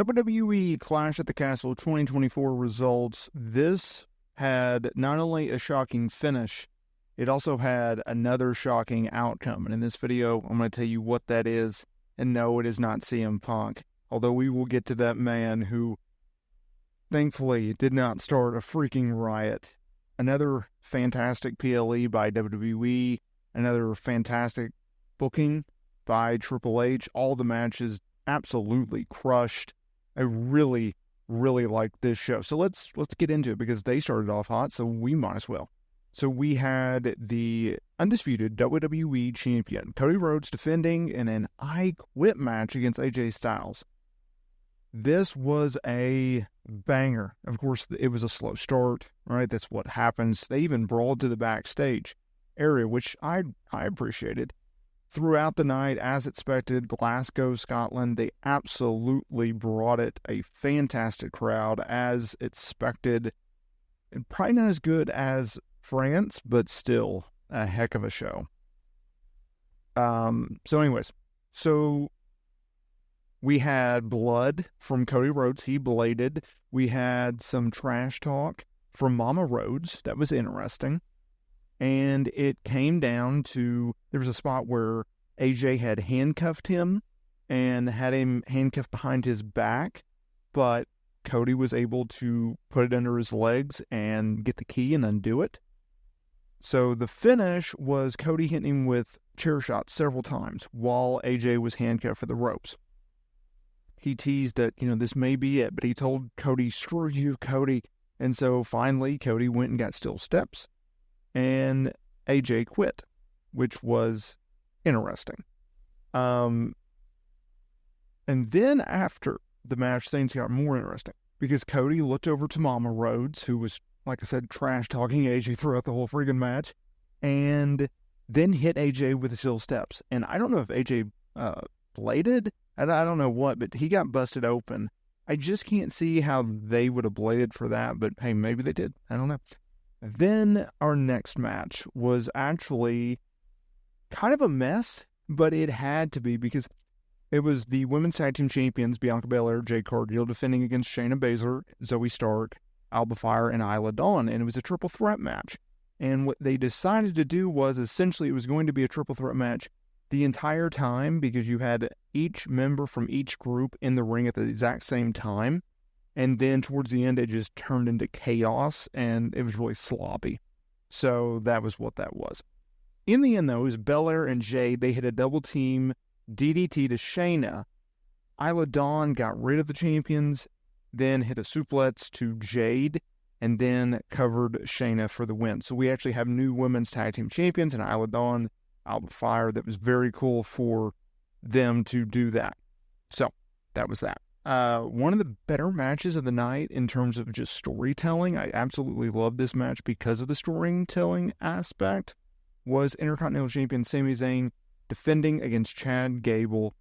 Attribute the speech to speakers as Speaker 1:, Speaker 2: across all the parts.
Speaker 1: WWE Clash at the Castle 2024 results. This had not only a shocking finish, it also had another shocking outcome. And in this video, I'm going to tell you what that is. And no, it is not CM Punk. Although we will get to that man who, thankfully, did not start a freaking riot. Another fantastic PLE by WWE. Another fantastic booking by Triple H. All the matches absolutely crushed. I really like this show. So let's get into it because they started off hot, so we might as well. So we had the Undisputed WWE Champion, Cody Rhodes, defending in an I Quit match against AJ Styles. This was a banger. Of course, it was a slow start, right? That's what happens. They even brawled to the backstage area, which I appreciated. Throughout the night, as expected, Glasgow, Scotland, they absolutely brought it. A fantastic crowd, as expected. And probably not as good as France, but still a heck of a show. So we had blood from Cody Rhodes. He bladed. We had some trash talk from Mama Rhodes. That was interesting. And it came down to, there was a spot where AJ had handcuffed him and had him handcuffed behind his back, but Cody was able to put it under his legs and get the key and undo it. So the finish was Cody hitting him with chair shots several times while AJ was handcuffed for the ropes. He teased that, this may be it, but he told Cody, screw you, Cody. And so finally, Cody went and got steel steps. And AJ quit, which was interesting. And then after the match, things got more interesting because Cody looked over to Mama Rhodes, who was, like I said, trash talking AJ throughout the whole friggin' match, and then hit AJ with the steel steps. And I don't know if AJ bladed. I don't know what, but he got busted open. I just can't see how they would have bladed for that, but hey, maybe they did. I don't know. Then our next match was actually kind of a mess, but it had to be because it was the Women's Tag Team Champions, Bianca Belair, Jade Cargill, defending against Shayna Baszler, Zoe Stark, Alba Fire, and Isla Dawn, and it was a triple threat match. And what they decided to do was essentially it was going to be a triple threat match the entire time because you had each member from each group in the ring at the exact same time. And then towards the end, it just turned into chaos, and it was really sloppy. So that was what that was. In the end, though, it was Belair and Jade. They hit a double team DDT to Shayna. Isla Dawn got rid of the champions, then hit a suplex to Jade, and then covered Shayna for the win. So we actually have new women's tag team champions, and Isla Dawn, Alba Fire. That was very cool for them to do that. So that was that. One of the better matches of the night in terms of just storytelling, I absolutely loved this match because of the storytelling aspect, was Intercontinental Champion Sami Zayn defending against Chad Gable.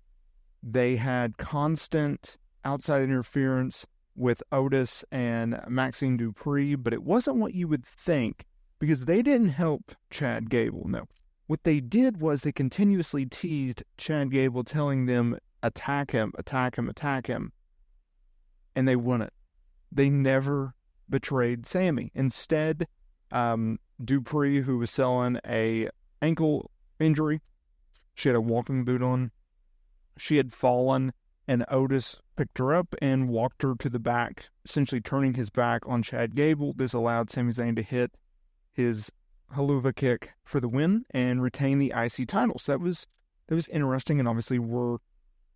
Speaker 1: They had constant outside interference with Otis and Maxine Dupree, but it wasn't what you would think because they didn't help Chad Gable, no. What they did was they continuously teased Chad Gable, telling them, attack him, attack him, attack him. And they wouldn't. They never betrayed Sami. Instead, Dupree, who was selling a ankle injury, she had a walking boot on. She had fallen, and Otis picked her up and walked her to the back, essentially turning his back on Chad Gable. This allowed Sami Zayn to hit his haluva kick for the win and retain the IC titles. That was interesting, and obviously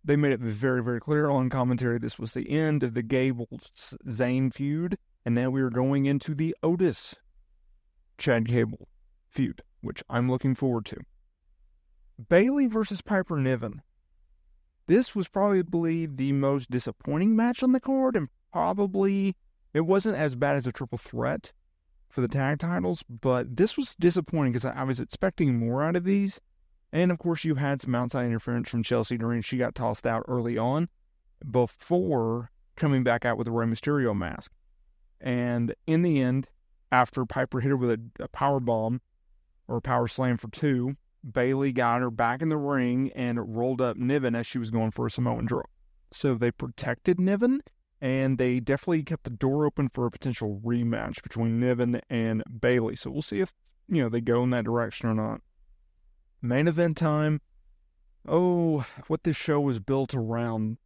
Speaker 1: they made it very, very clear on commentary this was the end of the Gable-Zayn feud, and now we are going into the Otis-Chad Gable feud, which I'm looking forward to. Bayley versus Piper Niven. This was probably the most disappointing match on the card, and probably it wasn't as bad as a triple threat for the tag titles, but this was disappointing because I was expecting more out of these. And, of course, you had some outside interference from Chelsea Green. She got tossed out early on before coming back out with a Rey Mysterio mask. And in the end, after Piper hit her with a power bomb or a power slam for 2, Bayley got her back in the ring and rolled up Niven as she was going for a Samoan drop. So they protected Niven, and they definitely kept the door open for a potential rematch between Niven and Bayley. So we'll see if, they go in that direction or not. Main event time. Oh, what this show was built around.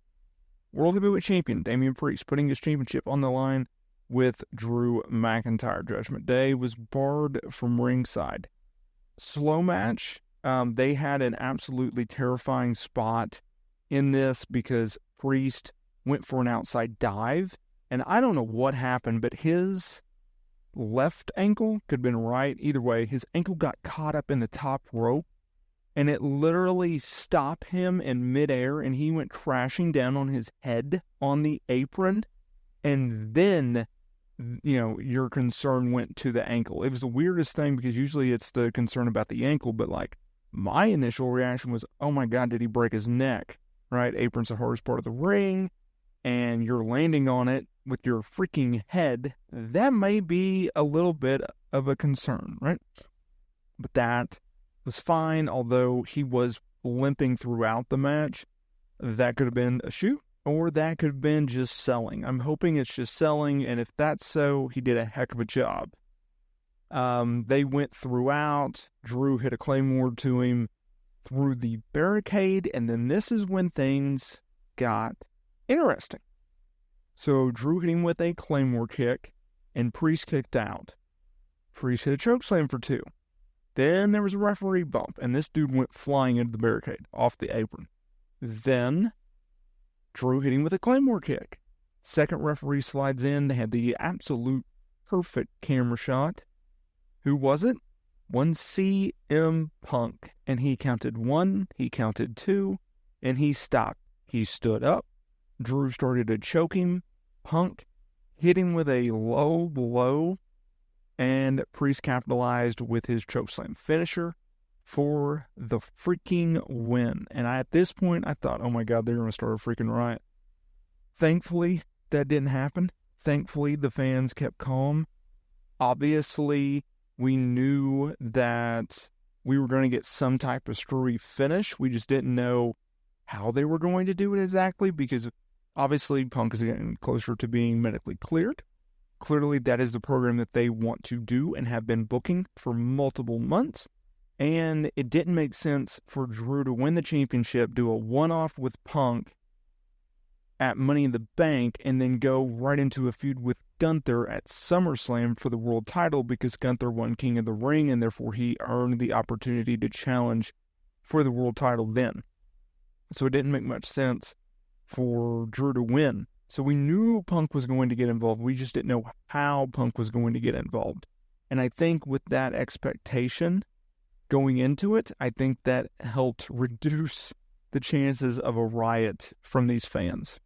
Speaker 1: World Heavyweight Champion Damian Priest putting his championship on the line with Drew McIntyre. Judgment Day was barred from ringside. Slow match. They had an absolutely terrifying spot in this because Priest went for an outside dive, and I don't know what happened, but his left ankle, could have been right, either way, his ankle got caught up in the top rope, and it literally stopped him in midair, and he went crashing down on his head on the apron, and then, your concern went to the ankle. It was the weirdest thing because usually it's the concern about the ankle, but my initial reaction was, oh my God, did he break his neck? Right? Apron's the hardest part of the ring, and you're landing on it with your freaking head. That may be a little bit of a concern, right? But that was fine, although he was limping throughout the match. That could have been a shoot, or that could have been just selling. I'm hoping it's just selling, and if that's so, he did a heck of a job. They went throughout. Drew hit a Claymore to him through the barricade, and then this is when things got interesting. So Drew hit him with a Claymore kick, and Priest kicked out. Priest hit a chokeslam for 2. Then there was a referee bump, and this dude went flying into the barricade, off the apron. Then Drew hit him with a Claymore kick. Second referee slides in. They had the absolute perfect camera shot. Who was it? One CM Punk. And he counted 1, he counted 2, and he stopped. He stood up. Drew started to choke him. Punk hit him with a low blow, and Priest capitalized with his chokeslam finisher for the freaking win. And at this point, I thought, oh my God, they're going to start a freaking riot. Thankfully, that didn't happen. Thankfully, the fans kept calm. Obviously, we knew that we were going to get some type of screwy finish. We just didn't know how they were going to do it exactly, because obviously Punk is getting closer to being medically cleared. Clearly, that is the program that they want to do and have been booking for multiple months. And it didn't make sense for Drew to win the championship, do a one-off with Punk at Money in the Bank, and then go right into a feud with Gunther at SummerSlam for the world title, because Gunther won King of the Ring, and therefore he earned the opportunity to challenge for the world title then. So it didn't make much sense for Drew to win. So we knew Punk was going to get involved. We just didn't know how Punk was going to get involved. And I think with that expectation going into it, I think that helped reduce the chances of a riot from these fans.